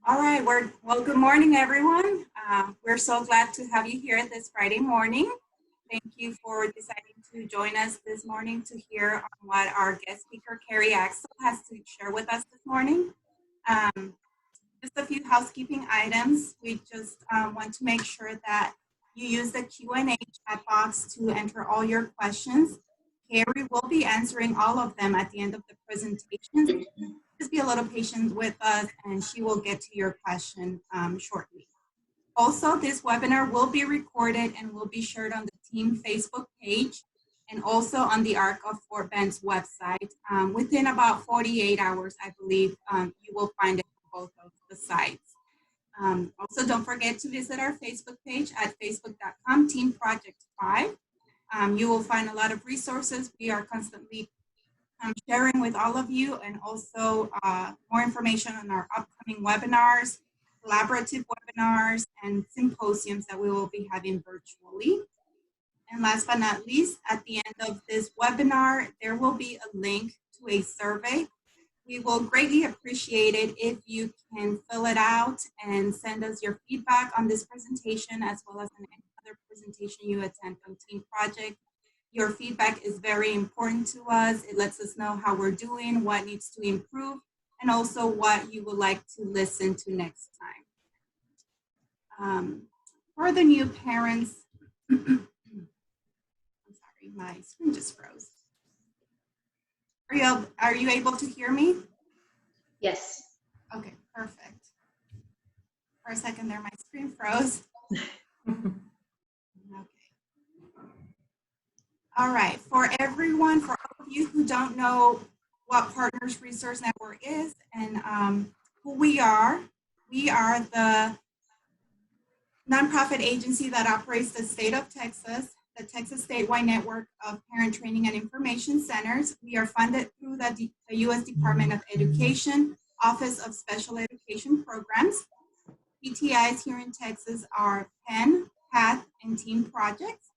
All right, well, good morning, everyone. We're so glad to have you here this Friday morning. Thank you for deciding to join us this morning to hear on what our guest speaker, Karri Axel, has to share with us this morning. Just a few housekeeping items. We just want to make sure that you use the Q&A chat box to enter all your questions. Karri will be answering all of them at the end of the presentation. Just be a little patient with us and she will get to your question shortly. Also, this webinar will be recorded and will be shared on the team Facebook page and also on the Arc of Fort Bend's website. Within about 48 hours, I believe, you will find it on both of the sites. Also, don't forget to visit our Facebook page at facebook.com Team Project 5. You will find a lot of resources. We are constantly sharing with all of you, and also more information on our upcoming webinars, collaborative webinars, and symposiums that we will be having virtually. And last but not least, at the end of this webinar, there will be a link to a survey. We will greatly appreciate it if you can fill it out and send us your feedback on this presentation as well as on any other presentation you attend from Team Project. Your feedback is very important to us. It lets us know how we're doing, what needs to improve, and also what you would like to listen to next time. For the new parents, I'm sorry, my screen just froze. Are you able to hear me? Yes. Okay, perfect. For a second there, my screen froze. All right, for everyone, for all of you who don't know what Partners Resource Network is and who we are the nonprofit agency that operates the state of Texas, the Texas statewide network of parent training and information centers. We are funded through the U.S. Department of Education, Office of Special Education Programs. PTIs here in Texas are PEN, PATH, and Team Projects.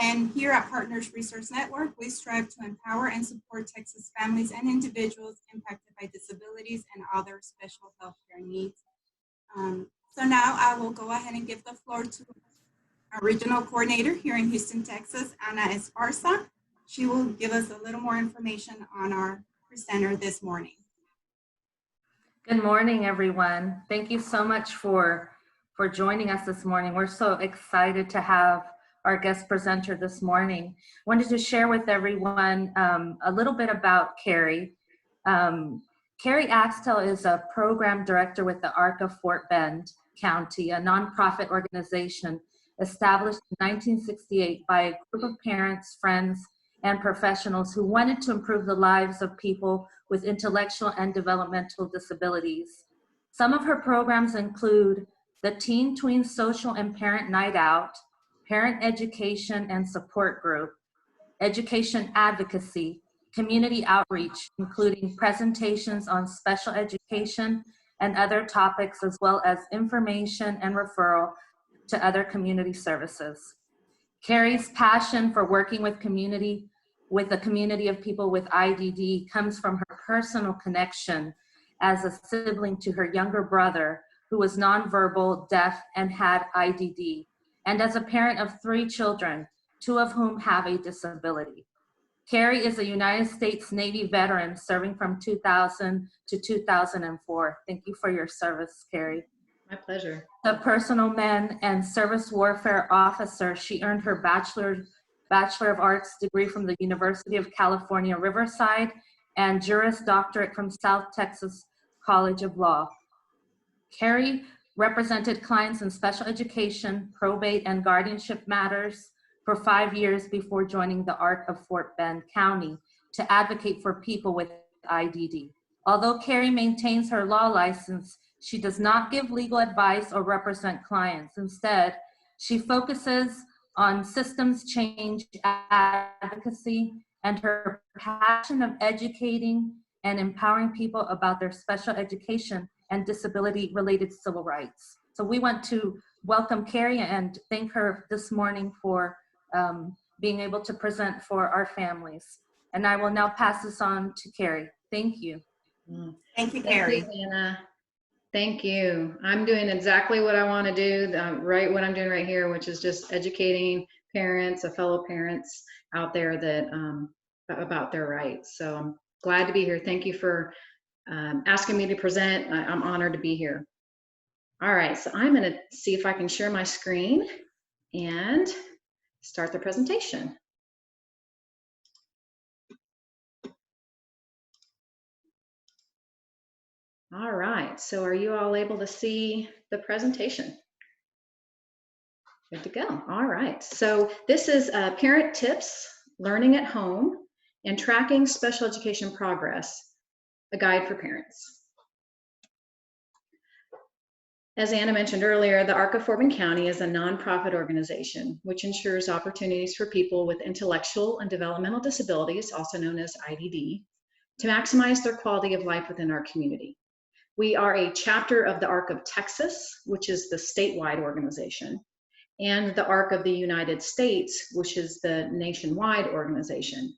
And here at Partners Resource Network, we strive to empower and support Texas families and individuals impacted by disabilities and other special healthcare needs. So now I will go ahead and give the floor to our regional coordinator here in Houston, Texas, Ana Esparza. She will give us a little more information on our presenter this morning. Good morning, everyone. Thank you so much for joining us this morning. We're so excited to have our guest presenter this morning. Wanted to share with everyone a little bit about Karri. Karri Axel is a program director with the Arc of Fort Bend County, a nonprofit organization established in 1968 by a group of parents, friends, and professionals who wanted to improve the lives of people with intellectual and developmental disabilities. Some of her programs include the Teen Tween Social and Parent Night Out, Parent Education and Support Group, Education Advocacy, Community Outreach, including presentations on special education and other topics, as well as information and referral to other community services. Karri's passion for working with a community of people with IDD comes from her personal connection as a sibling to her younger brother, who was nonverbal, deaf, and had IDD, and as a parent of 3 children, 2 of whom have a disability. Karri is a United States Navy veteran serving from 2000 to 2004. Thank you for your service, Karri. My pleasure. A personal men and service warfare officer, she earned her Bachelor of Arts degree from the University of California, Riverside, and Juris Doctorate from South Texas College of Law. Karri represented clients in special education, probate, and guardianship matters for 5 years before joining the Arc of Fort Bend County to advocate for people with IDD. Although Karri maintains her law license, she does not give legal advice or represent clients. Instead, she focuses on systems change advocacy and her passion of educating and empowering people about their special education and disability-related civil rights. So we want to welcome Karri and thank her this morning for being able to present for our families. And I will now pass this on to Karri. Thank you. Thank you, Karri. Thank you, Anna. Thank you. I'm doing exactly what I want to do, right? What I'm doing right here, which is just educating parents, fellow parents out there that about their rights. So I'm glad to be here. Thank you for asking me to present. I'm honored to be here. All right, so I'm going to see if I can share my screen and start the presentation. All right, so are you all able to see the presentation? Good to go. All right, so this is Parent Tips, Learning at Home, and Tracking Special Education Progress, a guide for parents. As Anna mentioned earlier, the ARC of Fort Bend County is a nonprofit organization which ensures opportunities for people with intellectual and developmental disabilities, also known as IDD, to maximize their quality of life within our community. We are a chapter of the ARC of Texas, which is the statewide organization, and the ARC of the United States, which is the nationwide organization.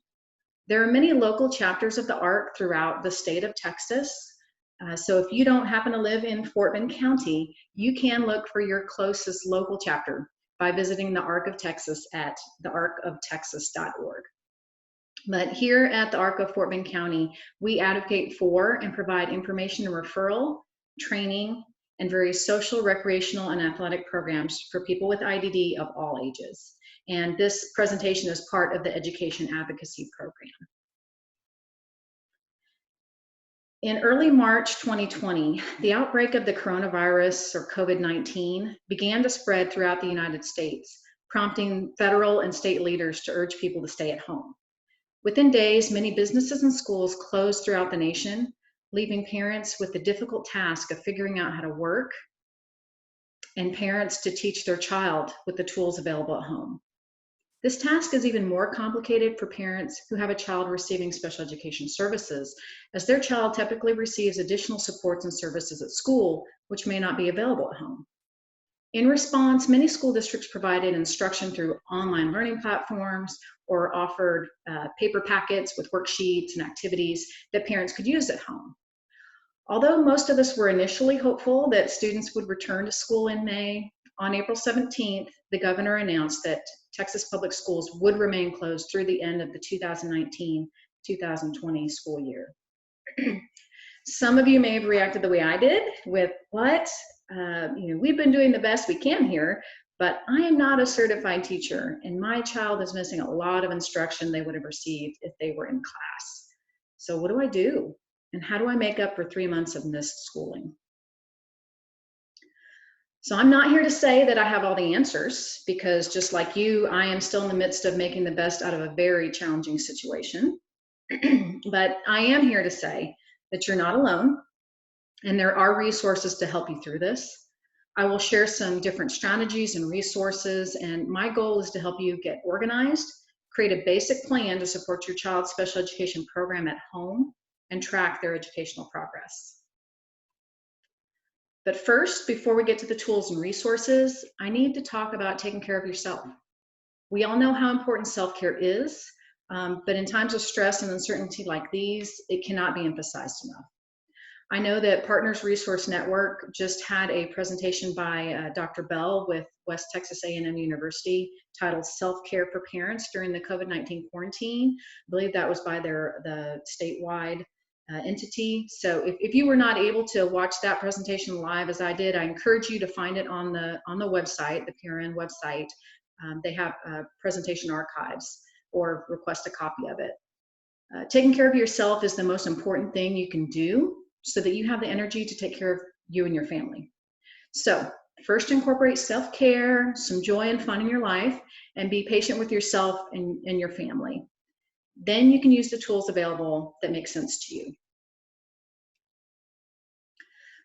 There are many local chapters of the ARC throughout the state of Texas. So if you don't happen to live in Fort Bend County, you can look for your closest local chapter by visiting the ARC of Texas at thearcoftexas.org. But here at the ARC of Fort Bend County, we advocate for and provide information and referral, training, and various social, recreational, and athletic programs for people with IDD of all ages. And this presentation is part of the Education Advocacy Program. In early March 2020, the outbreak of the coronavirus, or COVID-19, began to spread throughout the United States, prompting federal and state leaders to urge people to stay at home. Within days, many businesses and schools closed throughout the nation, leaving parents with the difficult task of figuring out how to work and parents to teach their child with the tools available at home. This task is even more complicated for parents who have a child receiving special education services, as their child typically receives additional supports and services at school, which may not be available at home. In response, many school districts provided instruction through online learning platforms or offered paper packets with worksheets and activities that parents could use at home. Although most of us were initially hopeful that students would return to school in May, on April 17th, the governor announced that Texas public schools would remain closed through the end of the 2019-2020 school year. Some of you may have reacted the way I did with, what? We've been doing the best we can here, but I am not a certified teacher, and my child is missing a lot of instruction they would have received if they were in class. So what do I do? And how do I make up for 3 months of missed schooling? So I'm not here to say that I have all the answers, because just like you, I am still in the midst of making the best out of a very challenging situation. But I am here to say that you're not alone, and there are resources to help you through this. I will share some different strategies and resources, and my goal is to help you get organized, create a basic plan to support your child's special education program at home, and track their educational progress. But first, before we get to the tools and resources, I need to talk about taking care of yourself. We all know how important self-care is, but in times of stress and uncertainty like these, it cannot be emphasized enough. I know that Partners Resource Network just had a presentation by Dr. Bell with West Texas A&M University titled Self-Care for Parents During the COVID-19 Quarantine. I believe that was by the statewide entity. So if you were not able to watch that presentation live as I did, I encourage you to find it on the website, the PRN website. They have presentation archives, or request a copy of it. Taking care of yourself is the most important thing you can do so that you have the energy to take care of you and your family. So first, incorporate self-care, some joy and fun in your life, and be patient with yourself and your family. Then you can use the tools available that make sense to you.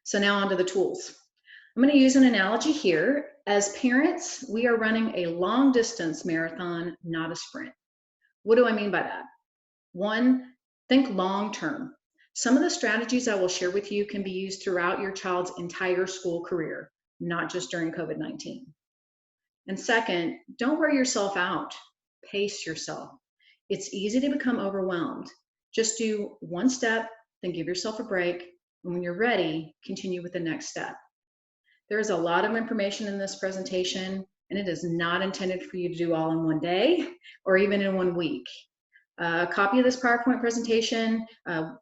So now onto the tools. I'm going to use an analogy here. As parents, we are running a long distance marathon, not a sprint. What do I mean by that? One, think long term. Some of the strategies I will share with you can be used throughout your child's entire school career, not just during COVID-19. And second, don't wear yourself out. Pace yourself. It's easy to become overwhelmed. Just do one step, then give yourself a break, And when you're ready, continue with the next step. There is a lot of information in this presentation, and it is not intended for you to do all in one day or even in 1 week. A copy of this PowerPoint presentation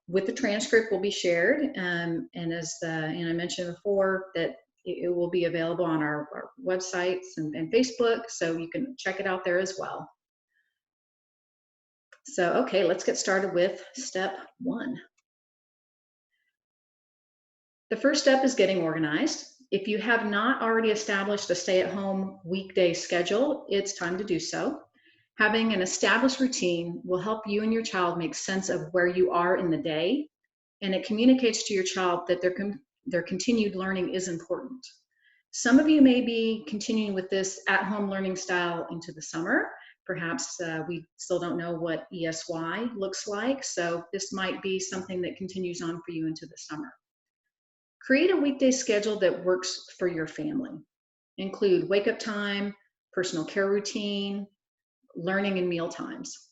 with the transcript will be shared, and as I mentioned before, that it will be available on our websites and Facebook, so you can check it out there as well. So, okay, let's get started with step 1. The first step is getting organized. If you have not already established a stay-at-home weekday schedule, it's time to do so. Having an established routine will help you and your child make sense of where you are in the day, and it communicates to your child that their continued learning is important. Some of you may be continuing with this at-home learning style into the summer. Perhaps we still don't know what ESY looks like, so this might be something that continues on for you into the summer. Create a weekday schedule that works for your family. Include wake-up time, personal care routine, learning and meal times.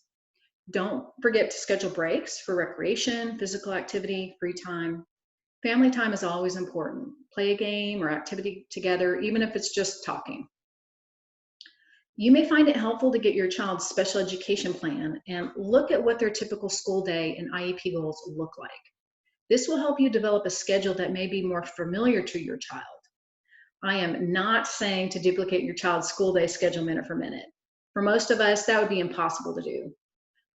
Don't forget to schedule breaks for recreation, physical activity, free time. Family time is always important. Play a game or activity together, even if it's just talking. You may find it helpful to get your child's special education plan and look at what their typical school day and IEP goals look like. This will help you develop a schedule that may be more familiar to your child. I am not saying to duplicate your child's school day schedule minute for minute. For most of us, that would be impossible to do.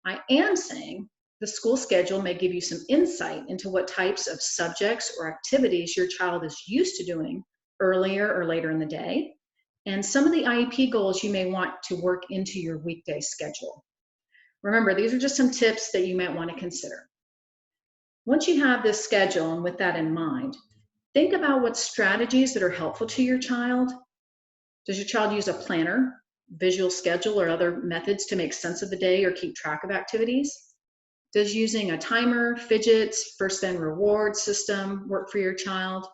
I am saying the school schedule may give you some insight into what types of subjects or activities your child is used to doing earlier or later in the day, and some of the IEP goals you may want to work into your weekday schedule. Remember, these are just some tips that you might want to consider. Once you have this schedule, and with that in mind, think about what strategies that are helpful to your child. Does your child use a planner, visual schedule, or other methods to make sense of the day or keep track of activities? Does using a timer, fidgets, first then reward system work for your child?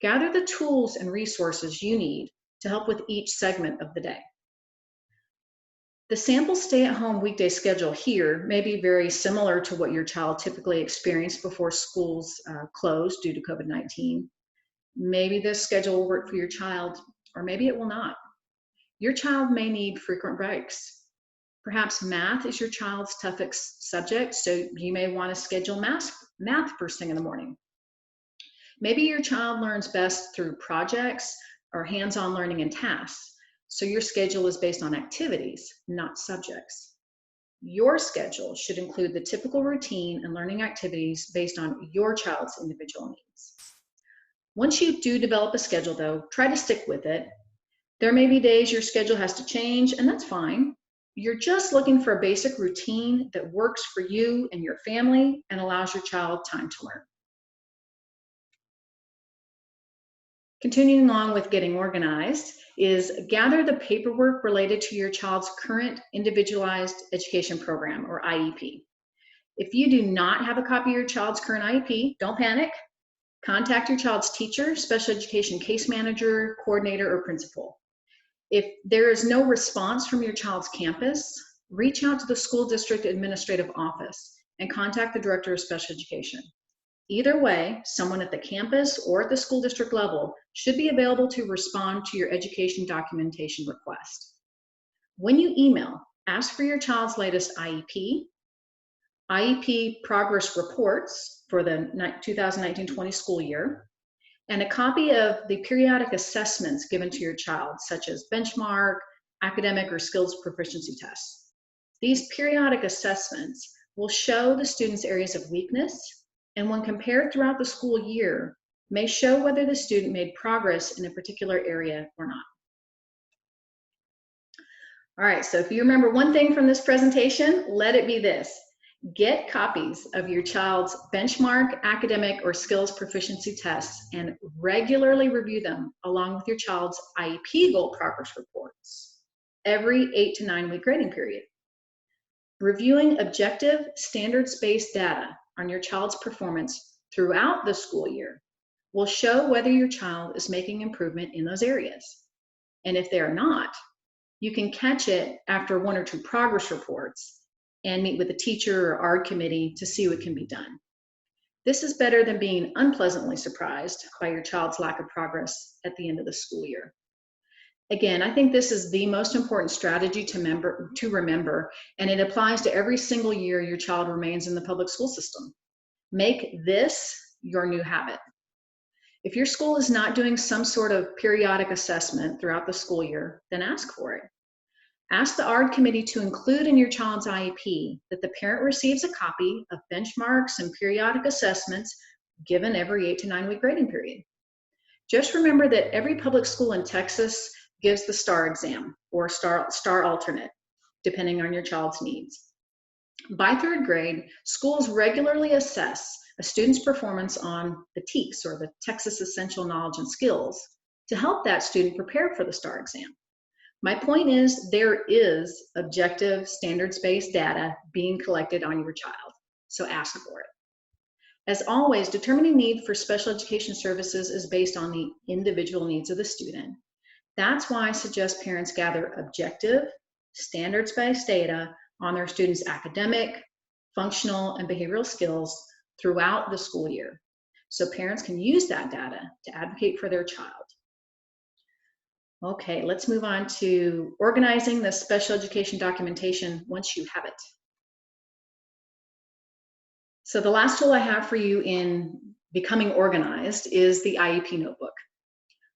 Gather the tools and resources you need to help with each segment of the day. The sample stay-at-home weekday schedule here may be very similar to what your child typically experienced before schools closed due to COVID-19. Maybe this schedule will work for your child, or maybe it will not. Your child may need frequent breaks. Perhaps math is your child's toughest subject, so you may want to schedule math first thing in the morning. Maybe your child learns best through projects or hands-on learning and tasks. So your schedule is based on activities, not subjects. Your schedule should include the typical routine and learning activities based on your child's individual needs. Once you do develop a schedule though, try to stick with it. There may be days your schedule has to change, and that's fine. You're just looking for a basic routine that works for you and your family and allows your child time to learn. Continuing on with getting organized is gather the paperwork related to your child's current individualized education program, or IEP. If you do not have a copy of your child's current IEP, don't panic. Contact your child's teacher, special education case manager, coordinator, or principal. If there is no response from your child's campus, reach out to the school district administrative office and contact the director of special education. Either way, someone at the campus or at the school district level should be available to respond to your education documentation request. When you email, ask for your child's latest IEP progress reports for the 2019-20 school year, and a copy of the periodic assessments given to your child, such as benchmark, academic, or skills proficiency tests. These periodic assessments will show the student's areas of weakness, and when compared throughout the school year, may show whether the student made progress in a particular area or not. All right, so if you remember one thing from this presentation, let it be this. Get copies of your child's benchmark, academic, or skills proficiency tests and regularly review them along with your child's IEP goal progress reports every 8 to 9 week grading period. Reviewing objective, standards-based data on your child's performance throughout the school year will show whether your child is making improvement in those areas. And if they are not, you can catch it after 1 or 2 progress reports and meet with the teacher or ARD committee to see what can be done. This is better than being unpleasantly surprised by your child's lack of progress at the end of the school year. Again, I think this is the most important strategy to remember, and it applies to every single year your child remains in the public school system. Make this your new habit. If your school is not doing some sort of periodic assessment throughout the school year, then ask for it. Ask the ARD committee to include in your child's IEP that the parent receives a copy of benchmarks and periodic assessments given every 8 to 9 week grading period. Just remember that every public school in Texas gives the STAR exam or STAR alternate, depending on your child's needs. By 3rd grade, schools regularly assess a student's performance on the TEKS, or the Texas Essential Knowledge and Skills, to help that student prepare for the STAR exam. My point is, there is objective, standards-based data being collected on your child, so ask for it. As always, determining need for special education services is based on the individual needs of the student. That's why I suggest parents gather objective, standards-based data on their students' academic, functional, and behavioral skills throughout the school year, so parents can use that data to advocate for their child. Okay, let's move on to organizing the special education documentation once you have it. So the last tool I have for you in becoming organized is the IEP notebook.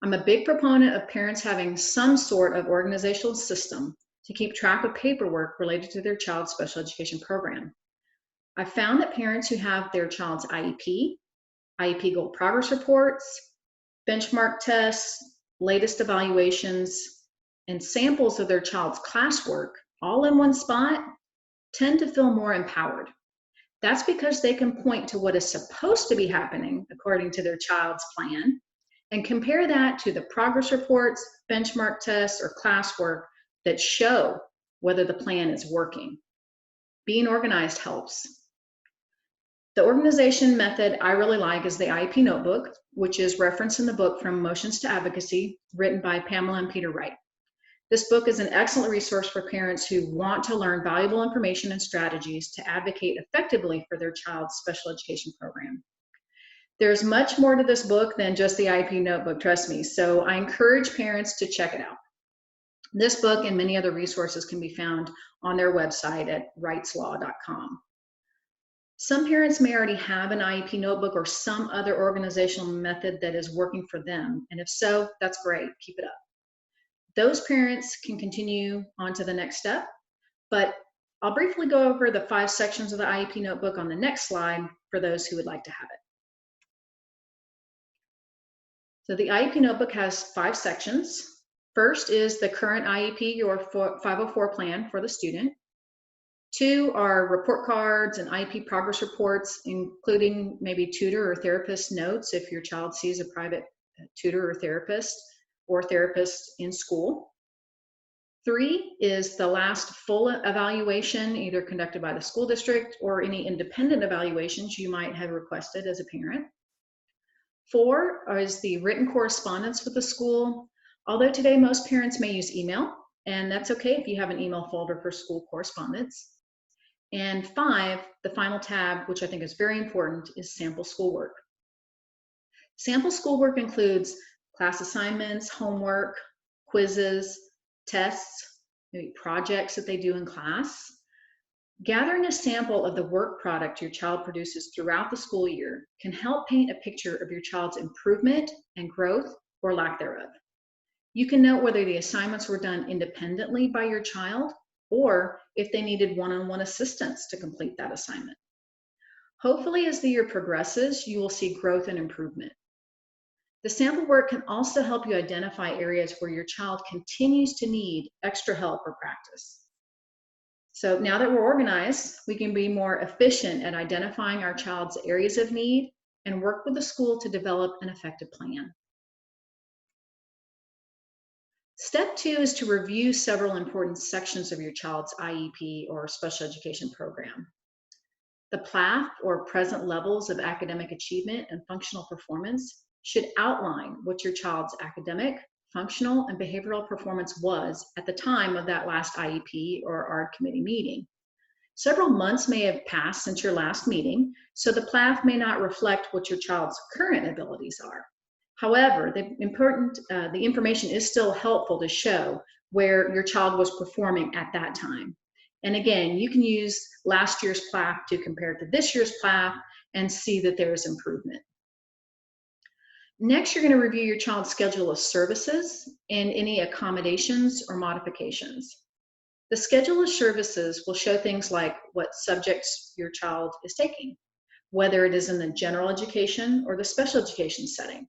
I'm a big proponent of parents having some sort of organizational system to keep track of paperwork related to their child's special education program. I've found that parents who have their child's IEP goal progress reports, benchmark tests, latest evaluations, and samples of their child's classwork all in one spot tend to feel more empowered. That's because they can point to what is supposed to be happening according to their child's plan and compare that to the progress reports, benchmark tests, or classwork that show whether the plan is working. Being organized helps. The organization method I really like is the IEP notebook, which is referenced in the book From Motions to Advocacy, written by Pamela and Peter Wright. This book is an excellent resource for parents who want to learn valuable information and strategies to advocate effectively for their child's special education program. There's much more to this book than just the IEP notebook, trust me, so I encourage parents to check it out. This book and many other resources can be found on their website at wrightslaw.com. Some parents may already have an IEP notebook or some other organizational method that is working for them, and if so, that's great, keep it up. Those parents can continue on to the next step, but I'll briefly go over the 5 sections of the IEP notebook on the next slide for those who would like to have it. So the IEP notebook has 5 sections. First is the current IEP or 504 plan for the student. 2 are report cards and IEP progress reports, including maybe tutor or therapist notes if your child sees a private tutor or therapist in school. 3 is the last full evaluation, either conducted by the school district or any independent evaluations you might have requested as a parent. 4 is the written correspondence with the school, although today most parents may use email, and that's okay if you have an email folder for school correspondence. And 5, the final tab, which I think is very important, is sample schoolwork. Sample schoolwork includes class assignments, homework, quizzes, tests, maybe projects that they do in class. Gathering a sample of the work product your child produces throughout the school year can help paint a picture of your child's improvement and growth or lack thereof. You can note whether the assignments were done independently by your child or if they needed one-on-one assistance to complete that assignment. Hopefully, as the year progresses, you will see growth and improvement. The sample work can also help you identify areas where your child continues to need extra help or practice. So now that we're organized, we can be more efficient at identifying our child's areas of need and work with the school to develop an effective plan. Step 2 is to review several important sections of your child's IEP or special education program. The PLAF, or present levels of academic achievement and functional performance, should outline what your child's academic, functional, and behavioral performance was at the time of that last IEP or ARD committee meeting. Several months may have passed since your last meeting, so the plan may not reflect what your child's current abilities are. However, the information is still helpful to show where your child was performing at that time. And again, you can use last year's PLAF to compare to this year's PLAF and see that there is improvement. Next, you're going to review your child's schedule of services and any accommodations or modifications. The schedule of services will show things like what subjects your child is taking, whether it is in the general education or the special education setting,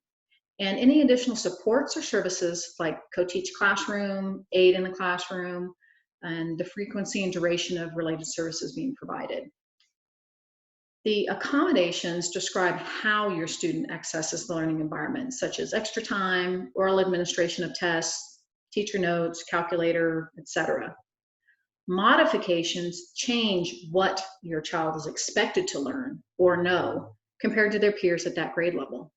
and any additional supports or services like co-teach classroom, aid in the classroom, and the frequency and duration of related services being provided. The accommodations describe how your student accesses the learning environment, such as extra time, oral administration of tests, teacher notes, calculator, etc. Modifications change what your child is expected to learn or know compared to their peers at that grade level.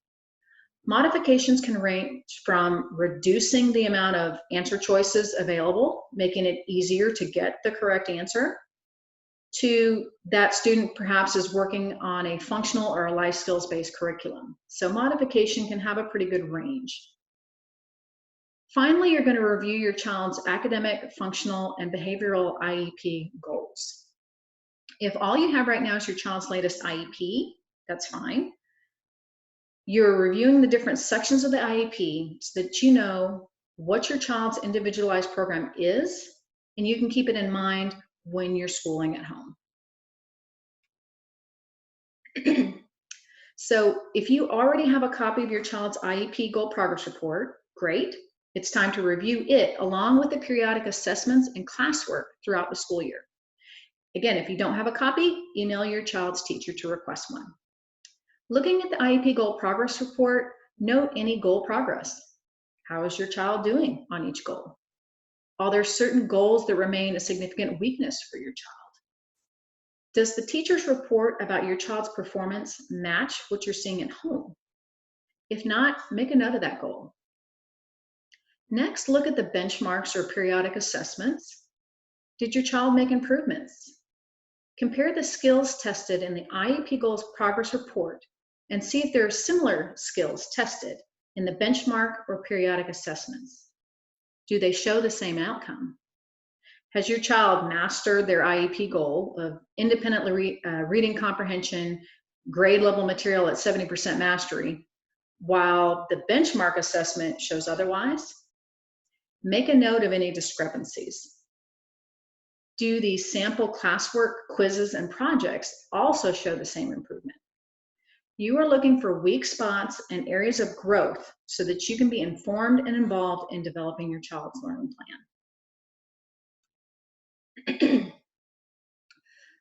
Modifications can range from reducing the amount of answer choices available, making it easier to get the correct answer, to that student perhaps is working on a functional or a life skills-based curriculum. So modification can have a pretty good range. Finally, you're going to review your child's academic, functional, and behavioral IEP goals. If all you have right now is your child's latest IEP, that's fine. You're reviewing the different sections of the IEP so that you know what your child's individualized program is, and you can keep it in mind when you're schooling at home. So if you already have a copy of your child's IEP goal progress report, great. It's time to review it along with the periodic assessments and classwork throughout the school year. Again, if you don't have a copy, email your child's teacher to request one. Looking at the IEP goal progress report, note any goal progress. How is your child doing on each goal? Are there certain goals that remain a significant weakness for your child? Does the teacher's report about your child's performance match what you're seeing at home? If not, make a note of that goal. Next, look at the benchmarks or periodic assessments. Did your child make improvements? Compare the skills tested in the IEP goals progress report and see if there are similar skills tested in the benchmark or periodic assessments. Do they show the same outcome? Has your child mastered their IEP goal of independently reading comprehension, grade level material at 70% mastery, while the benchmark assessment shows otherwise? Make a note of any discrepancies. Do the sample classwork, quizzes, and projects also show the same improvement? You are looking for weak spots and areas of growth so that you can be informed and involved in developing your child's learning plan.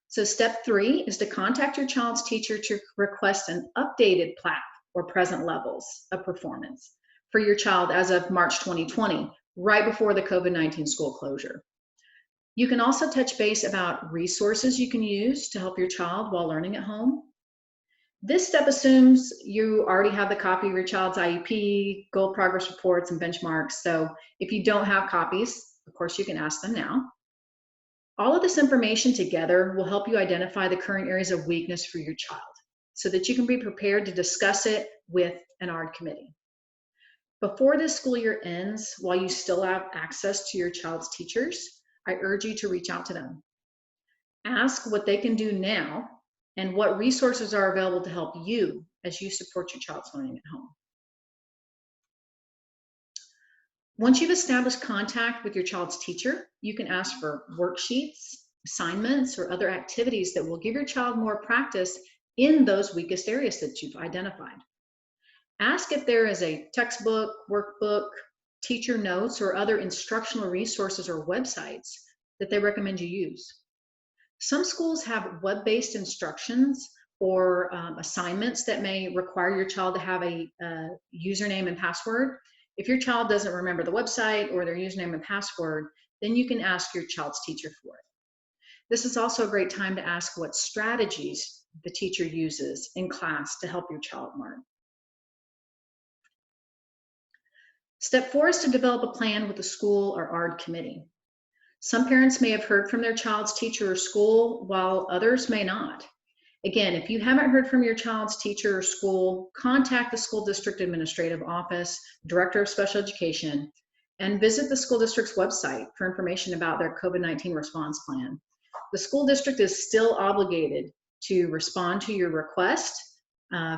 So step 3 is to contact your child's teacher to request an updated PLAF or present levels of performance for your child as of March 2020, right before the COVID-19 school closure. You can also touch base about resources you can use to help your child while learning at home. This step assumes you already have the copy of your child's IEP, goal progress reports, and benchmarks. So if you don't have copies, of course you can ask them now. All of this information together will help you identify the current areas of weakness for your child so that you can be prepared to discuss it with an ARD committee. Before this school year ends, while you still have access to your child's teachers, I urge you to reach out to them. Ask what they can do now and what resources are available to help you as you support your child's learning at home. Once you've established contact with your child's teacher, you can ask for worksheets, assignments, or other activities that will give your child more practice in those weakest areas that you've identified. Ask if there is a textbook, workbook, teacher notes, or other instructional resources or websites that they recommend you use. Some schools have web-based instructions or assignments that may require your child to have a username and password. If your child doesn't remember the website or their username and password, then you can ask your child's teacher for it. This is also a great time to ask what strategies the teacher uses in class to help your child learn. Step 4 is to develop a plan with the school or ARD committee. Some parents may have heard from their child's teacher or school, while others may not. Again, if you haven't heard from your child's teacher or school, contact the school district administrative office, director of special education, and visit the school district's website for information about their COVID-19 response plan. The school district is still obligated to respond to your request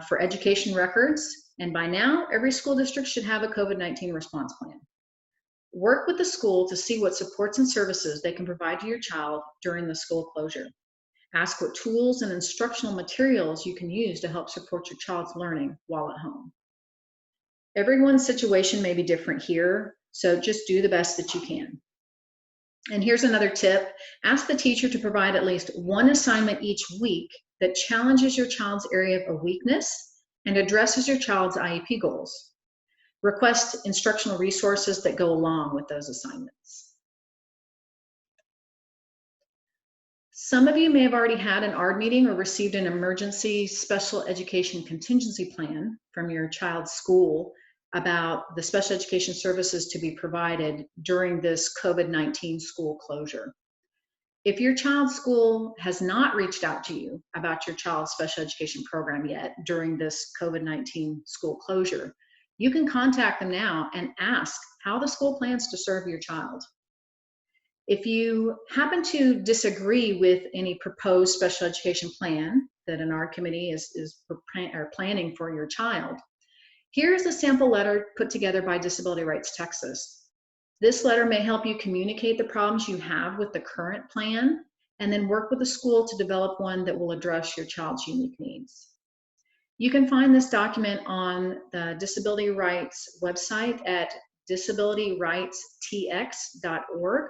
for education records, and by now, every school district should have a COVID-19 response plan. Work with the school to see what supports and services they can provide to your child during the school closure. Ask what tools and instructional materials you can use to help support your child's learning while at home. Everyone's situation may be different here, so just do the best that you can. And here's another tip. Ask the teacher to provide at least one assignment each week that challenges your child's area of weakness and addresses your child's IEP goals. Request instructional resources that go along with those assignments. Some of you may have already had an ARD meeting or received an emergency special education contingency plan from your child's school about the special education services to be provided during this COVID-19 school closure. If your child's school has not reached out to you about your child's special education program yet during this COVID-19 school closure, you can contact them now and ask how the school plans to serve your child. If you happen to disagree with any proposed special education plan that an ARD committee is planning for your child, here's a sample letter put together by Disability Rights Texas. This letter may help you communicate the problems you have with the current plan and then work with the school to develop one that will address your child's unique needs. You can find this document on the Disability Rights website at disabilityrightstx.org.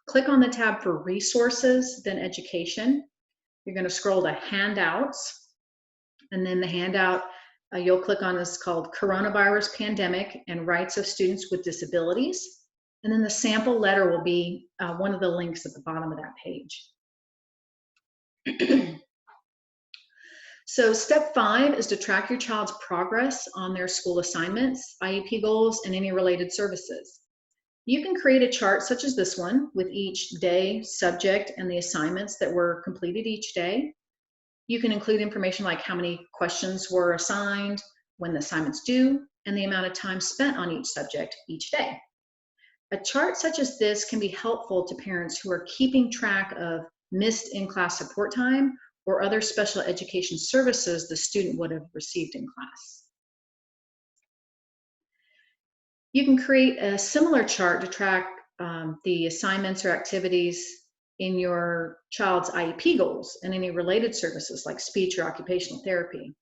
Click on the tab for Resources, then Education. You're going to scroll to Handouts, and then the handout you'll click on is called Coronavirus Pandemic and Rights of Students with Disabilities. And then the sample letter will be one of the links at the bottom of that page. So step 5 is to track your child's progress on their school assignments, IEP goals, and any related services. You can create a chart such as this one with each day, subject, and the assignments that were completed each day. You can include information like how many questions were assigned, when the assignment's due, and the amount of time spent on each subject each day. A chart such as this can be helpful to parents who are keeping track of missed in-class support time or other special education services the student would have received in class. You can create a similar chart to track the assignments or activities in your child's IEP goals and any related services like speech or occupational therapy.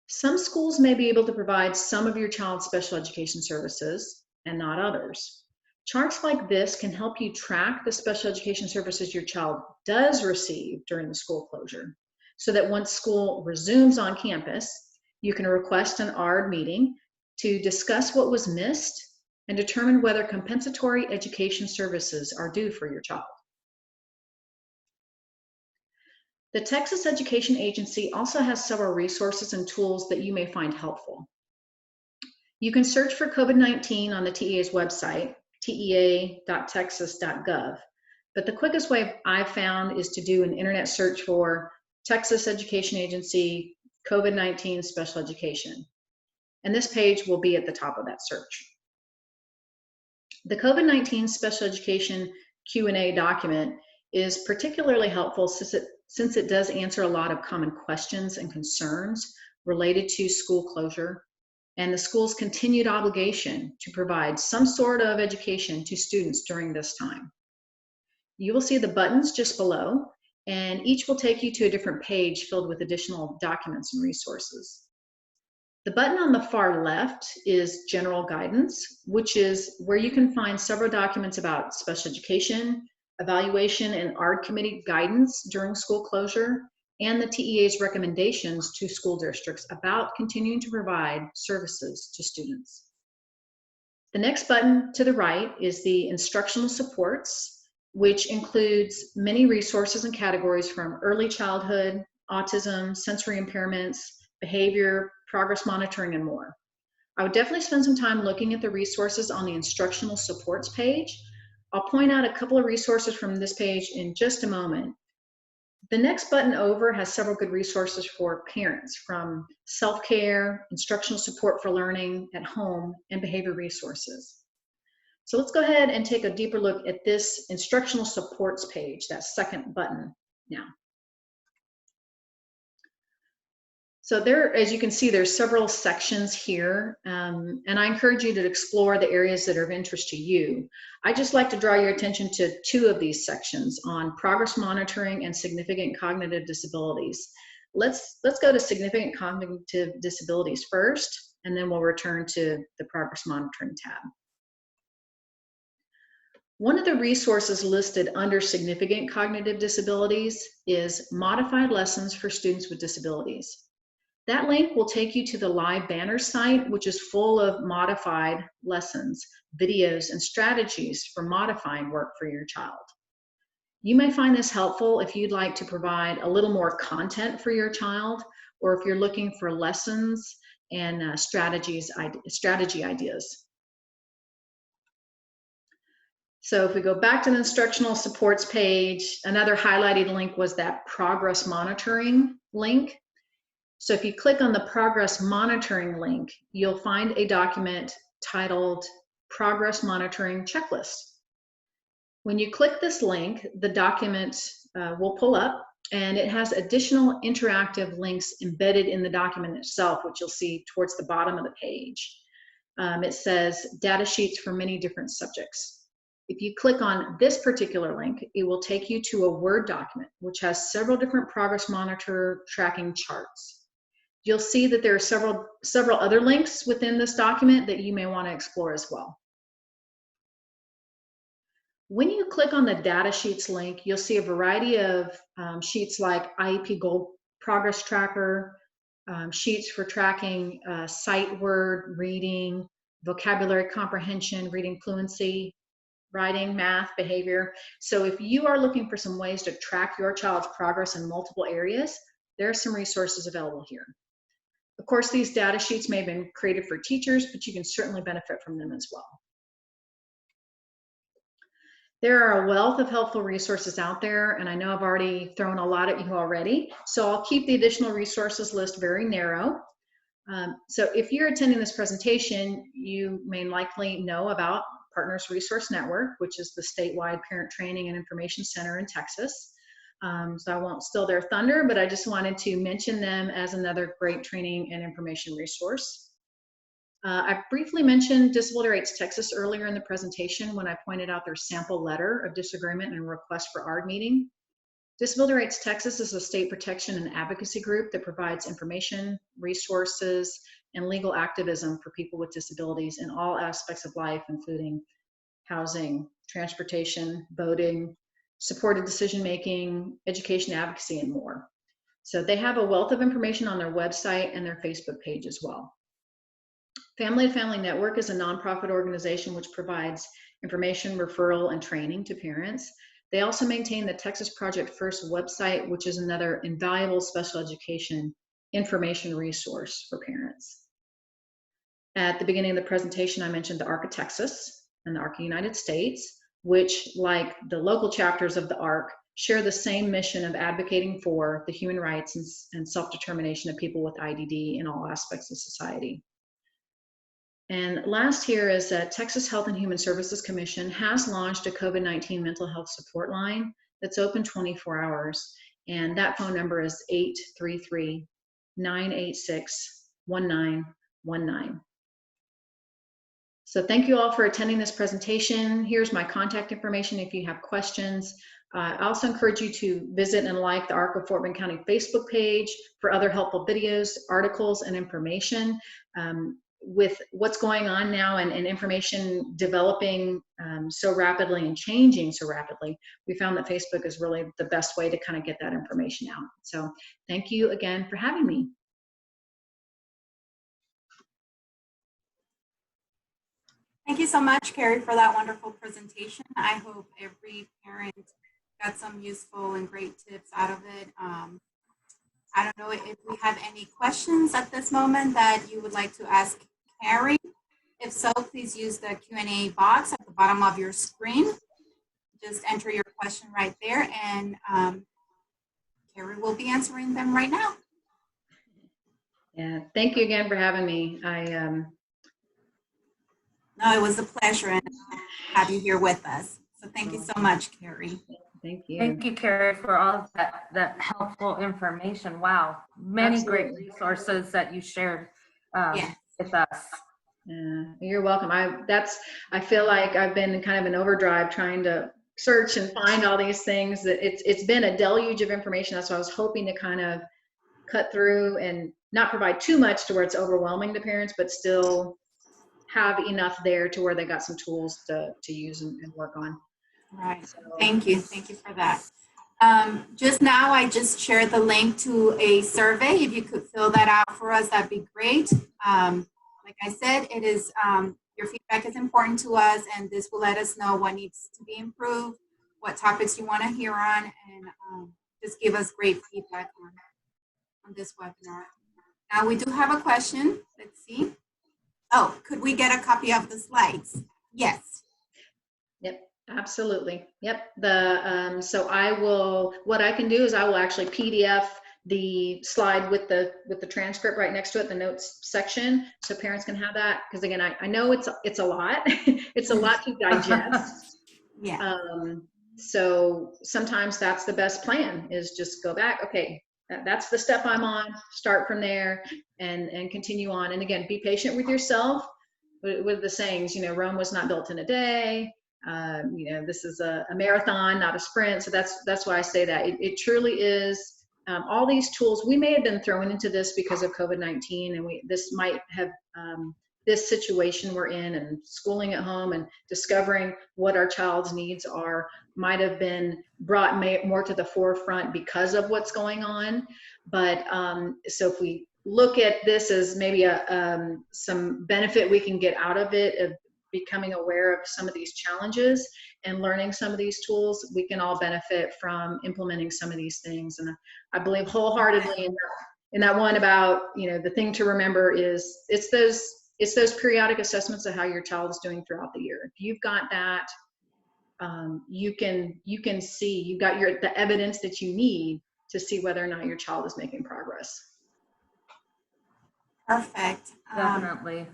Some schools may be able to provide some of your child's special education services and not others. Charts like this can help you track the special education services your child does receive during the school closure, so that once school resumes on campus, you can request an ARD meeting to discuss what was missed and determine whether compensatory education services are due for your child. The Texas Education Agency also has several resources and tools that you may find helpful. You can search for COVID-19 on the TEA's website, tea.texas.gov. But the quickest way I've found is to do an internet search for Texas Education Agency COVID-19 Special Education. And this page will be at the top of that search. The COVID-19 Special Education Q&A document is particularly helpful since it does answer a lot of common questions and concerns related to school closure and the school's continued obligation to provide some sort of education to students during this time. You will see the buttons just below, and each will take you to a different page filled with additional documents and resources. The button on the far left is General Guidance, which is where you can find several documents about special education, evaluation, and ARD committee guidance during school closure, and the TEA's recommendations to school districts about continuing to provide services to students. The next button to the right is the instructional supports, which includes many resources and categories from early childhood, autism, sensory impairments, behavior, progress monitoring, and more. I would definitely spend some time looking at the resources on the instructional supports page, I'll point out a couple of resources from this page in just a moment. The next button over has several good resources for parents, from self-care, instructional support for learning at home, and behavior resources. So let's go ahead and take a deeper look at this instructional supports page, that second button now. So there, as you can see, there's several sections here, and I encourage you to explore the areas that are of interest to you. I just like to draw your attention to two of these sections on progress monitoring and significant cognitive disabilities. Let's go to significant cognitive disabilities first, and then we'll return to the progress monitoring tab. One of the resources listed under significant cognitive disabilities is Modified Lessons for Students with Disabilities. That link will take you to the live banner site, which is full of modified lessons, videos, and strategies for modifying work for your child. You may find this helpful if you'd like to provide a little more content for your child, or if you're looking for lessons and strategy ideas. So if we go back to the instructional supports page, another highlighted link was that progress monitoring link. So if you click on the progress monitoring link, you'll find a document titled Progress Monitoring Checklist. When you click this link, the document will pull up, and it has additional interactive links embedded in the document itself, which you'll see towards the bottom of the page. It says data sheets for many different subjects. If you click on this particular link, it will take you to a Word document, which has several different progress monitor tracking charts. You'll see that there are several other links within this document that you may want to explore as well. When you click on the data sheets link, you'll see a variety of sheets like IEP Goal Progress Tracker, sheets for tracking sight word, reading, vocabulary comprehension, reading fluency, writing, math, behavior. So if you are looking for some ways to track your child's progress in multiple areas, there are some resources available here. Of course, these data sheets may have been created for teachers, but you can certainly benefit from them as well. There are a wealth of helpful resources out there, and I know I've already thrown a lot at you already, so I'll keep the additional resources list very narrow. So if you're attending this presentation, you may likely know about Partners Resource Network, which is the statewide parent training and information center in Texas. So I won't steal their thunder, but I just wanted to mention them as another great training and information resource. I briefly mentioned Disability Rights Texas earlier in the presentation when I pointed out their sample letter of disagreement and request for ARD meeting. Disability Rights Texas is a state protection and advocacy group that provides information, resources, and legal activism for people with disabilities in all aspects of life, including housing, transportation, voting, supported decision-making, education advocacy, and more. So they have a wealth of information on their website and their Facebook page as well. Family to Family Network is a nonprofit organization which provides information, referral, and training to parents. They also maintain the Texas Project First website, which is another invaluable special education information resource for parents. At the beginning of the presentation, I mentioned the ARC of Texas and the ARC of United States, which, like the local chapters of the ARC, share the same mission of advocating for the human rights and self-determination of people with IDD in all aspects of society. And last here is that Texas Health and Human Services Commission has launched a COVID-19 mental health support line that's open 24 hours. And that phone number is 833-986-1919. So thank you all for attending this presentation. Here's my contact information if you have questions. I also encourage you to visit and like the ARC of Fort Bend County Facebook page for other helpful videos, articles, and information. With what's going on now and information developing so rapidly and changing so rapidly, we found that Facebook is really the best way to kind of get that information out. So thank you again for having me. Thank you so much, Karri, for that wonderful presentation. I hope every parent got some useful and great tips out of it. I don't know if we have any questions at this moment that you would like to ask Karri. If so, please use the Q&A box at the bottom of your screen. just enter your question right there, and Karri will be answering them right now. Yeah, thank you again for having me. No, it was a pleasure and have you here with us. So thank you so much, Karri. Thank you. Thank you, Karri, for all of that helpful information. Wow, many Absolutely. great resources that you shared Yes. with us. Yeah, you're welcome. I feel like I've been kind of in overdrive trying to search and find all these things. It's been a deluge of information. That's why I was hoping to kind of cut through and not provide too much to where it's overwhelming to parents, but still have enough there to where they got some tools to use and work on. Right. So, Thank you for that. Just now, I just shared the link to a survey. If you could fill that out for us, that'd be great. Like I said, it is your feedback is important to us, and this will let us know what needs to be improved, what topics you want to hear on, and just give us great feedback on this webinar. Now we do have a question. Let's see. Oh, could we get a copy of the slides? Yes. Yep, absolutely. Yep. So what I can do is I will actually PDF the slide with the transcript right next to it, the notes section, so parents can have that. Because again, I know it's a lot. It's a lot to digest. Yeah. So sometimes that's the best plan, is just go back. Okay, that's the step I'm on. Start from there and continue on. And again, be patient with yourself. With the sayings, Rome was not built in a day. This is a marathon, not a sprint. So that's why I say that it truly is. All these tools, we may have been thrown into this because of COVID-19, and this might have this situation we're in, and schooling at home and discovering what our child's needs are might have been brought more to the forefront because of what's going on. But so if we look at this as maybe some benefit we can get out of it, of becoming aware of some of these challenges and learning some of these tools, we can all benefit from implementing some of these things. And I believe wholeheartedly in that one about, the thing to remember is it's those periodic assessments of how your child is doing throughout the year. If you've got that, you can see you've got the evidence that you need to see whether or not your child is making progress. Perfect. Definitely.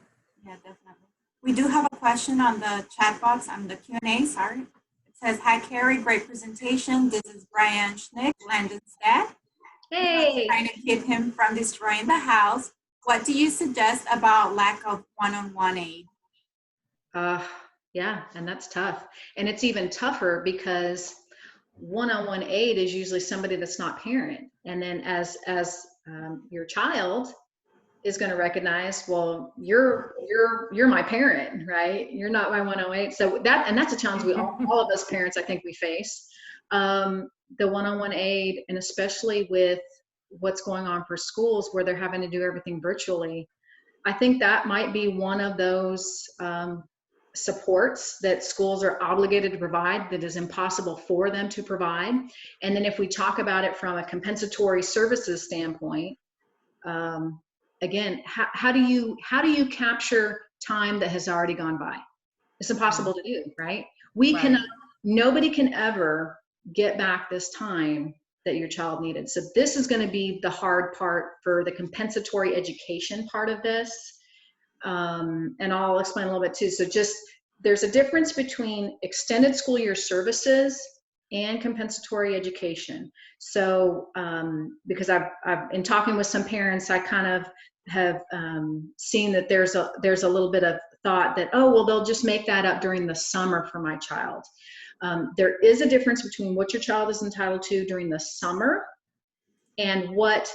Yeah, definitely. We do have a question on the chat box, on the Q&A, sorry. It says, hi, Karri, great presentation. This is Brian Schnick, Landon's dad. Hey. Trying to keep him from destroying the house. What do you suggest about lack of one-on-one aid? Yeah, and that's tough. And it's even tougher because one-on-one aid is usually somebody that's not parent. And then as your child is going to recognize, well, you're my parent, right? You're not my 108. So that's a challenge all of us parents, I think, we face. The one-on-one aid, and especially with what's going on for schools where they're having to do everything virtually, I think that might be one of those supports that schools are obligated to provide that is impossible for them to provide. And then if we talk about it from a compensatory services standpoint, again, how do you capture time that has already gone by? It's impossible to do, right? Nobody can ever get back this time that your child needed. So this is going to be the hard part for the compensatory education part of this. And I'll explain a little bit too. So there's a difference between extended school year services and compensatory education. So because I've in talking with some parents, I kind of have seen that there's a little bit of thought that, oh, well, they'll just make that up during the summer for my child. There is a difference between what your child is entitled to during the summer and what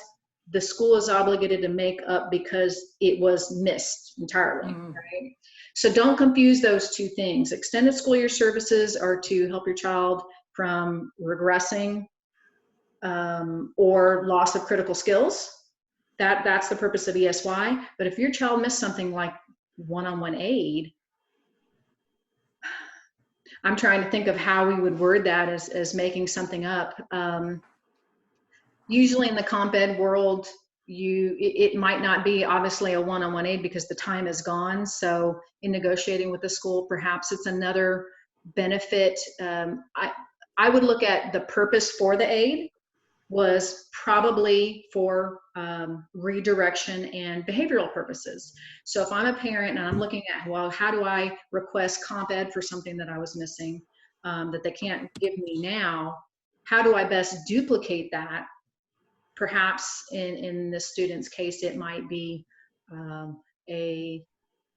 the school is obligated to make up because it was missed entirely, right? So don't confuse those two things. Extended school year services are to help your child from regressing or loss of critical skills. That's the purpose of ESY. But if your child missed something like one-on-one aid, I'm trying to think of how we would word that as making something up. Usually in the comp ed world, it might not be obviously a one-on-one aid because the time is gone. So in negotiating with the school, perhaps it's another benefit. I would look at the purpose for the aid was probably for redirection and behavioral purposes. So if I'm a parent and I'm looking at, well, how do I request comp ed for something that I was missing that they can't give me now? How do I best duplicate that? Perhaps in the student's case, it might be a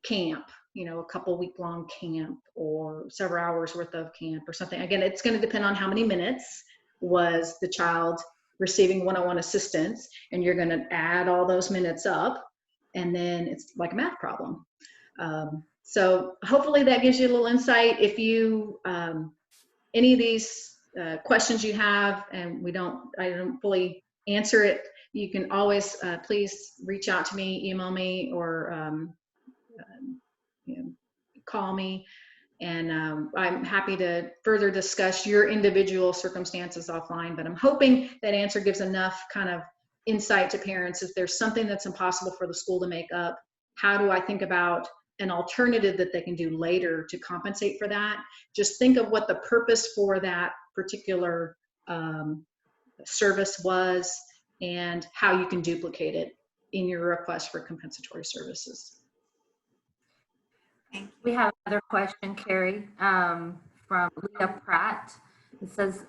camp, a couple week long camp or several hours worth of camp or something. Again, it's going to depend on how many minutes was the child receiving one-on-one assistance, and you're going to add all those minutes up, and then it's like a math problem. So hopefully that gives you a little insight. If you any of these questions you have and I don't fully answer it, you can always please reach out to me, email me, or call me, and I'm happy to further discuss your individual circumstances offline. But I'm hoping that answer gives enough kind of insight to parents. If there's something that's impossible for the school to make up, how do I think about an alternative that they can do later to compensate for that? Just think of what the purpose for that particular service was and how you can duplicate it in your request for compensatory services. We have another question, Karri, from Leah Pratt. It says,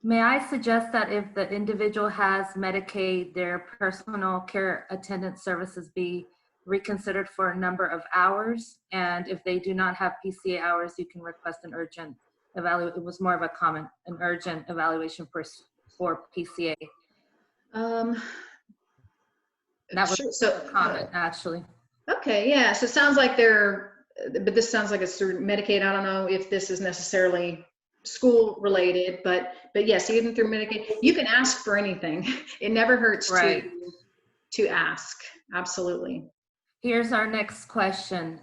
may I suggest that if the individual has Medicaid, their personal care attendant services be reconsidered for a number of hours? And if they do not have PCA hours, you can request an urgent evaluation. It was more of a comment, an urgent evaluation for PCA. That was sure. a comment, actually. Okay, yeah, so it sounds like but this sounds like it's through Medicaid. I don't know if this is necessarily school related, but yes, even through Medicaid, you can ask for anything. It never hurts to ask, absolutely. Here's our next question.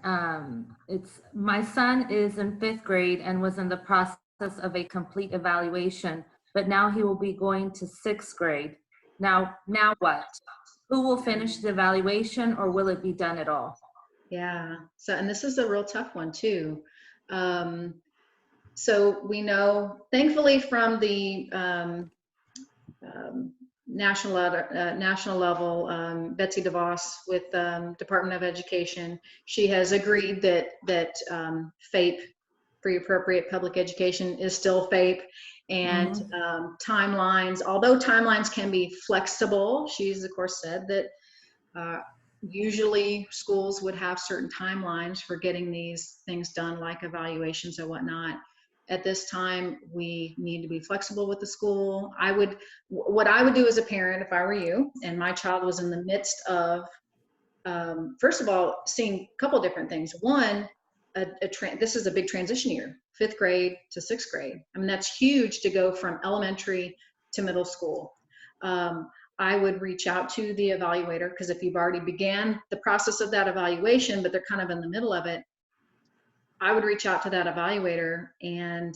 My son is in 5th grade and was in the process of a complete evaluation, but now he will be going to 6th grade. Now what? Who will finish the evaluation, or will it be done at all? Yeah, so, and this is a real tough one too. So we know, thankfully, from the national level, Betsy DeVos with Department of Education, she has agreed that FAPE, free appropriate public education, is still FAPE. And timelines, although timelines can be flexible, she's of course said that usually schools would have certain timelines for getting these things done, like evaluations and whatnot. At this time, we need to be flexible with the school. What I would do as a parent, if I were you, and my child was in the midst of, first of all, seeing a couple different things. One, this is a big transition year, 5th grade to 6th grade. I mean, that's huge to go from elementary to middle school. I would reach out to the evaluator, because if you've already began the process of that evaluation, but they're kind of in the middle of it, I would reach out to that evaluator and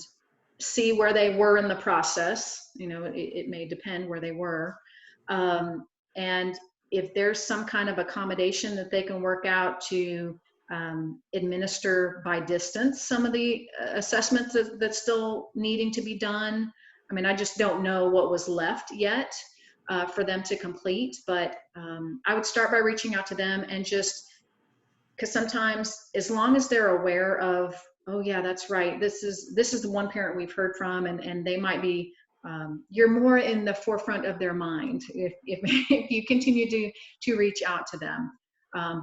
see where they were in the process. It may depend where they were. And if there's some kind of accommodation that they can work out to administer by distance some of the assessments that's still needing to be done. I mean, I just don't know what was left yet for them to complete, but I would start by reaching out to them, and just because sometimes, as long as they're aware of, oh yeah, that's right, this is the one parent we've heard from, and they might be, you're more in the forefront of their mind if you continue to reach out to them.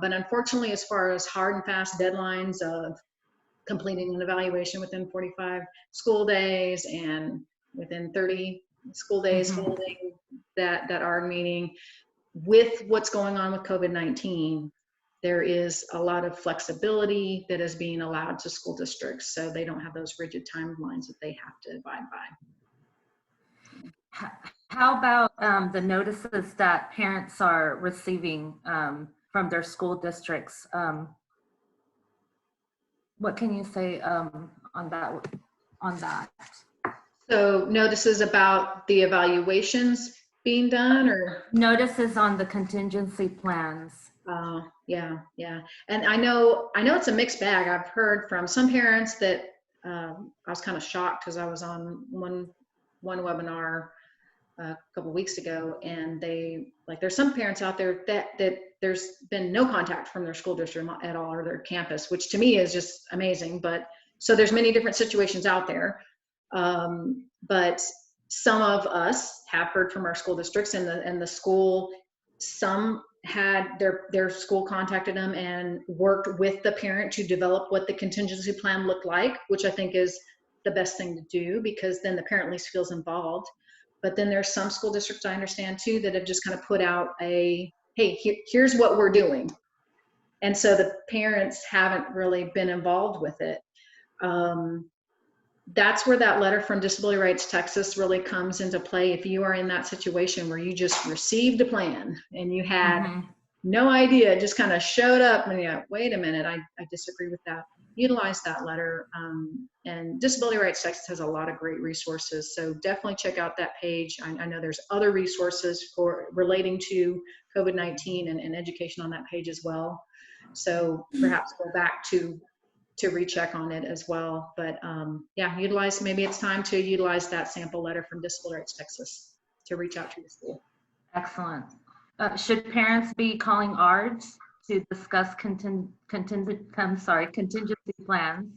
But unfortunately, as far as hard and fast deadlines of completing an evaluation within 45 school days and within 30 school days holding that ARG meeting, with what's going on with COVID-19, there is a lot of flexibility that is being allowed to school districts, so they don't have those rigid timelines that they have to abide by. How about the notices that parents are receiving from their school districts? What can you say on that? So notices about the evaluations, being done, or? Notices on the contingency plans. Yeah. And I know it's a mixed bag. I've heard from some parents that I was kind of shocked because I was on one webinar a couple weeks ago, and there's some parents out there that there's been no contact from their school district at all, or their campus, which to me is just amazing. But so there's many different situations out there. But some of us have heard from our school districts, and the school, some had their school contacted them and worked with the parent to develop what the contingency plan looked like, which I think is the best thing to do, because then the parent at least feels involved. But then there's some school districts, I understand too, that have just kind of put out hey, here's what we're doing. And so the parents haven't really been involved with it. That's where that letter from Disability Rights Texas really comes into play. If you are in that situation where you just received a plan and you had no idea, it just kind of showed up, and you're like, wait a minute, I disagree with that. Utilize that letter. And Disability Rights Texas has a lot of great resources. So definitely check out that page. I know there's other resources for relating to COVID-19 and education on that page as well. So perhaps go back to recheck on it as well. But yeah, maybe it's time to utilize that sample letter from Disability Rights Texas to reach out to the school. Excellent. Should parents be calling ARDS to discuss contingency plans?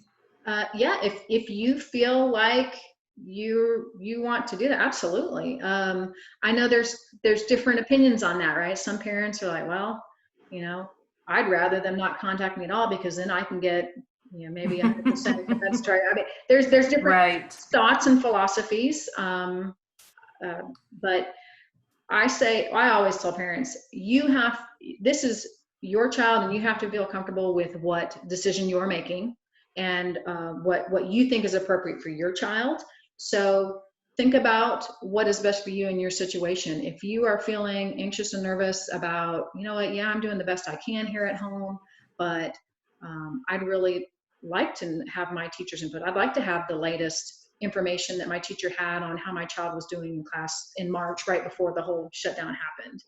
Yeah, if you feel like you want to do that, absolutely. I know there's different opinions on that, right? Some parents are like, well, I'd rather them not contact me at all, because then I can get maybe 100% compensatory. I mean, there's different thoughts and philosophies. But I always tell parents, this is your child, and you have to feel comfortable with what decision you're making, and what you think is appropriate for your child. So think about what is best for you in your situation. If you are feeling anxious and nervous about, yeah, I'm doing the best I can here at home, but I'd really like to have my teacher's input. I'd like to have the latest information that my teacher had on how my child was doing in class in March, right before the whole shutdown happened.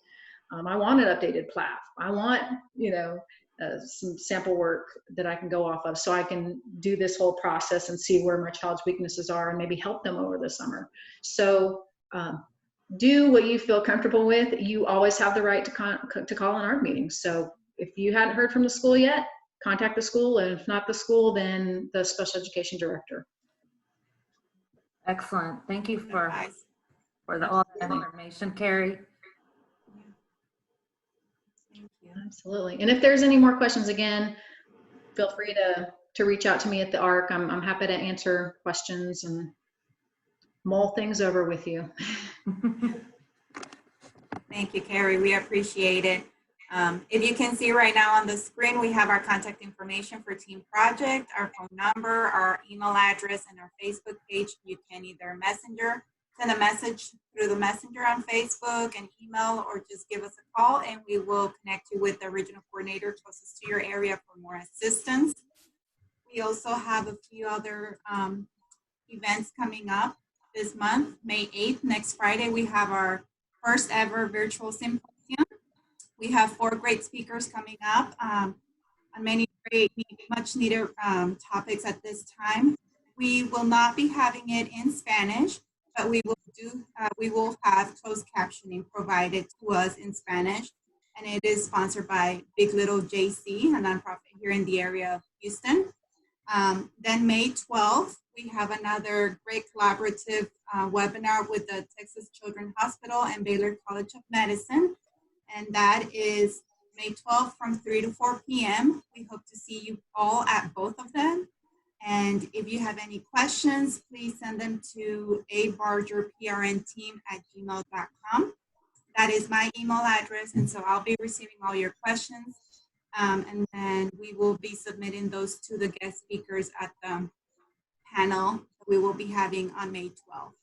I want an updated PLAF. I want, some sample work that I can go off of, so I can do this whole process and see where my child's weaknesses are and maybe help them over the summer. So do what you feel comfortable with. You always have the right to call an ARD meeting. So if you hadn't heard from the school yet, contact the school, and if not the school, then the special education director. Excellent. Thank you for all the information, Karri. Thank you. Absolutely. And if there's any more questions, again, feel free to reach out to me at the ARC. I'm happy to answer questions and mull things over with you. Thank you, Karri. We appreciate it. If you can see right now on the screen, we have our contact information for Team Project, our phone number, our email address, and our Facebook page. You can either send a message through the messenger on Facebook and email, or just give us a call, and we will connect you with the regional coordinator closest to your area for more assistance. We also have a few other events coming up this month. May 8th, next Friday, we have our first ever virtual symposium. We have 4 great speakers coming up on many great, much needed topics at this time. We will not be having it in Spanish, but we will have closed captioning provided to us in Spanish, and it is sponsored by Big Little JC, a nonprofit here in the area of Houston. Then May 12th, we have another great collaborative webinar with the Texas Children's Hospital and Baylor College of Medicine. And that is May 12th from 3 to 4 p.m. We hope to see you all at both of them. And if you have any questions, please send them to abargerprnteam@gmail.com. That is my email address, and so I'll be receiving all your questions. And then we will be submitting those to the guest speakers at the panel that we will be having on May 12th.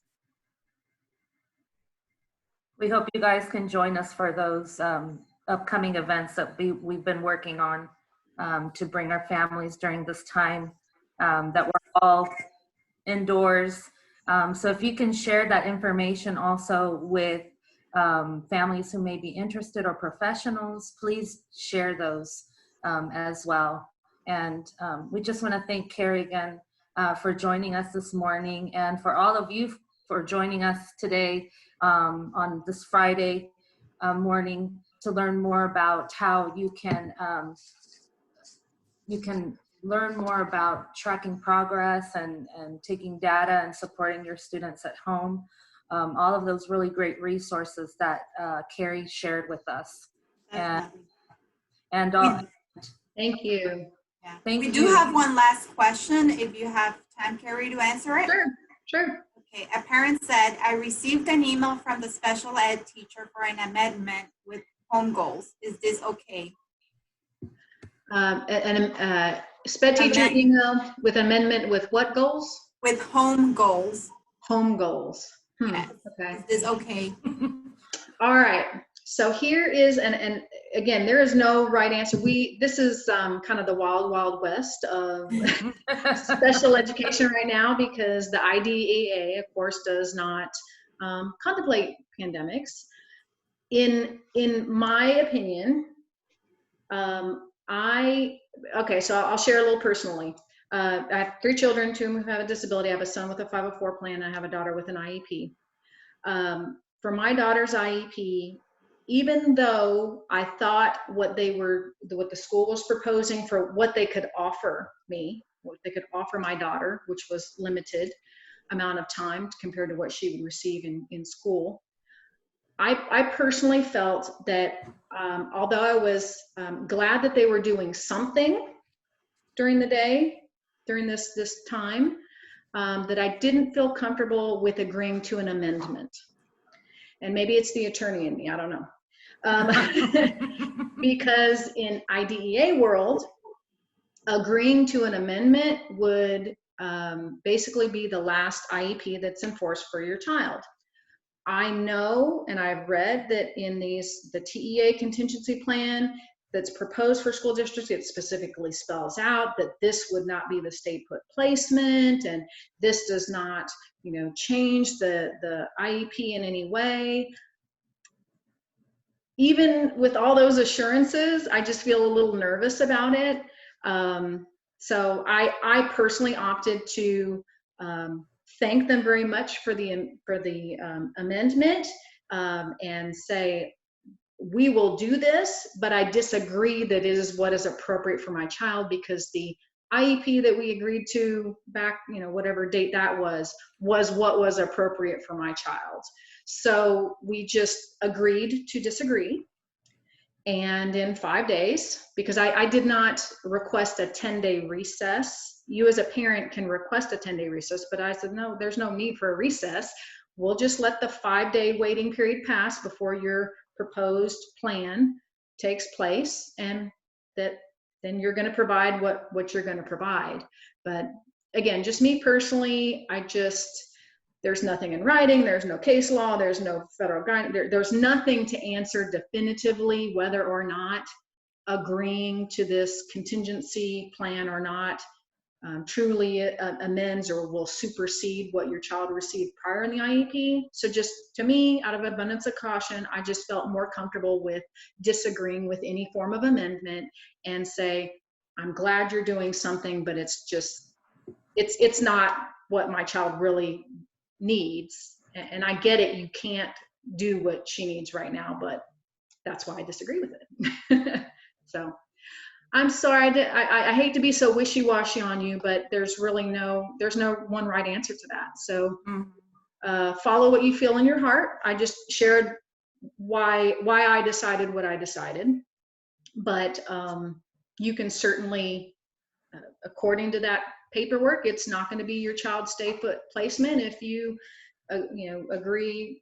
We hope you guys can join us for those upcoming events that we've been working on to bring our families during this time that we're all indoors. So if you can share that information also with families who may be interested or professionals, please share those as well. And we just want to thank Karri again for joining us this morning, and for all of you for joining us today on this Friday morning to learn more about how you can learn more about tracking progress and taking data and supporting your students at home. All of those really great resources that Karri shared with us. Definitely. And Thank you. Yeah. Thank We you. do have one last question, if you have time, Karri, to answer it. Sure. Okay, a parent said, I received an email from the special ed teacher for an amendment with home goals. Is this okay? SPED teacher email with amendment with what goals? With home goals. Home goals. Yes. Okay. Is this okay? All right. So here is, and again, there is no right answer. This is kind of the wild, wild west of special education right now, because the IDEA, of course, does not contemplate pandemics. In my opinion, okay, so I'll share a little personally. I have 3 children, 2 who have a disability. I have a son with a 504 plan. I have a daughter with an IEP. For my daughter's IEP, even though I thought what the school was proposing for what they could offer me, what they could offer my daughter, which was limited amount of time compared to what she would receive in school, I personally felt that although I was glad that they were doing something during the day, during this time, that I didn't feel comfortable with agreeing to an amendment. And maybe it's the attorney in me, I don't know. Because in IDEA world, agreeing to an amendment would basically be the last IEP that's enforced for your child. I know, and I've read that in the TEA contingency plan that's proposed for school districts, it specifically spells out that this would not be the stay put placement, and this does not, change the IEP in any way. Even with all those assurances, I just feel a little nervous about it. So I personally opted to thank them very much for the amendment, and say, we will do this, but I disagree that it is what is appropriate for my child, because the IEP that we agreed to back, whatever date that was what was appropriate for my child. So we just agreed to disagree. And in 5 days, because I did not request a 10-day recess. You as a parent can request a 10-day recess, but I said, no, there's no need for a recess. We'll just let the 5-day waiting period pass before your proposed plan takes place, and then you're going to provide what you're going to provide. But again, just me personally, there's nothing in writing, there's no case law, there's no federal guidance, there's nothing to answer definitively whether or not agreeing to this contingency plan or not truly amends or will supersede what your child received prior in the IEP. So just to me, out of abundance of caution, I just felt more comfortable with disagreeing with any form of amendment and say, I'm glad you're doing something, but it's not what my child really needs. And I get it, you can't do what she needs right now, but that's why I disagree with it. So I'm sorry, I hate to be so wishy-washy on you, but there's no one right answer to that. So follow what you feel in your heart. I just shared why I decided what I decided, but you can certainly, according to that paperwork, it's not going to be your child's stay put placement if you agree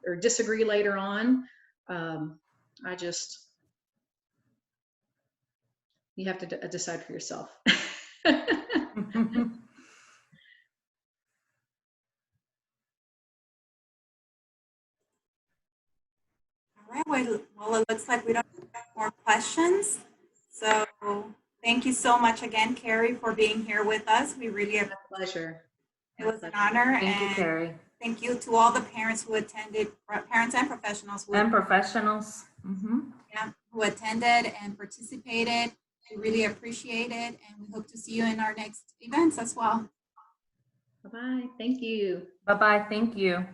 or disagree later on. You have to decide for yourself. All right, well, it looks like we don't have more questions. So thank you so much again, Karri, for being here with us. We really have My pleasure. It was an honor. Thank you, Karri. Thank you to all the parents who attended, parents and professionals And professionals. yeah, who attended and participated. We really appreciate it, and we hope to see you in our next events as well. Bye-bye. Thank you. Bye-bye. Thank you.